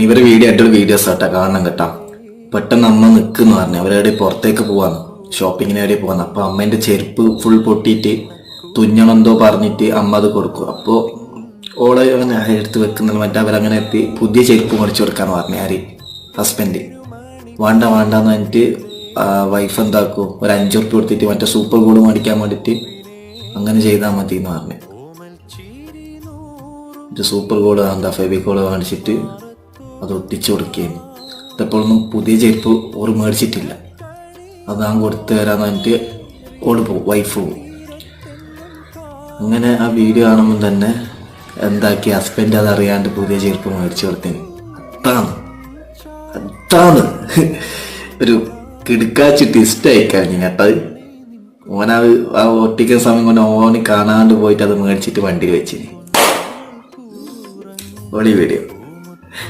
ഇവരെ വീഡിയോ ആയിട്ടുള്ള വീഡിയോസ് ആട്ടാ കാണണം കേട്ടാ. പെട്ടെന്ന് അമ്മ നിൽക്കുന്നു പറഞ്ഞു, അവരെവിടെ പുറത്തേക്ക് പോവാന്ന്, ഷോപ്പിങ്ങിന് എവിടെ പോവാന്ന്. അപ്പൊ അമ്മേന്റെ ചെരുപ്പ് ഫുൾ പൊട്ടിയിട്ട് തുന്നണെന്തോ പറഞ്ഞിട്ട് അമ്മ അത് കൊടുക്കും. അപ്പോ ഓളെ അങ്ങനെ എടുത്ത് വെക്കുന്നത് മറ്റേ അവരങ്ങനെ എത്തി പുതിയ ചെരുപ്പ് മേടിച്ചു കൊടുക്കാന്ന് പറഞ്ഞു. ആര്? ഹസ്ബൻഡ്. വേണ്ടെന്ന് പറഞ്ഞിട്ട് വൈഫ് എന്താക്കും, ഒരു 5 ഉറുപ്പ്യ കൊടുത്തിട്ട് മറ്റേ സൂപ്പർ ഗോൾഡ് മേടിക്കാൻ വേണ്ടിയിട്ട് അങ്ങനെ ചെയ്താൽ മതി എന്ന് പറഞ്ഞു. സൂപ്പർ ഗോൾഡ് എന്താ ഫെവിക്കോള് മേടിച്ചിട്ട് അത് ഒട്ടിച്ചു കൊടുക്കുകയും ഇതപ്പോഴൊന്നും പുതിയ ചെരുപ്പ് ഓർ മേടിച്ചിട്ടില്ല. അത് ഞാൻ കൊടുത്തു തരാന്ന് പറഞ്ഞിട്ട് ഓള് പോകും, വൈഫ് പോകും. അങ്ങനെ ആ വീഡിയോ കാണുമ്പോൾ തന്നെ എന്താക്കി ഹസ്ബൻഡ് അത് അറിയാണ്ട് പുതിയ ചെരുപ്പ് മേടിച്ചു കൊടുത്തിന്. അതാണ് ഒരു കിടുക്കാച്ചിട്ട് ഇഷ്ടമായി കഴിഞ്ഞു കേട്ടത്. ഓനത് ആ ഒട്ടിക്കുന്ന സമയം കൊണ്ട് ഓന് കാണാണ്ട് പോയിട്ട് അത് മേടിച്ചിട്ട് വണ്ടിയിൽ വെച്ചിന്. ഒളി വീഡിയോ.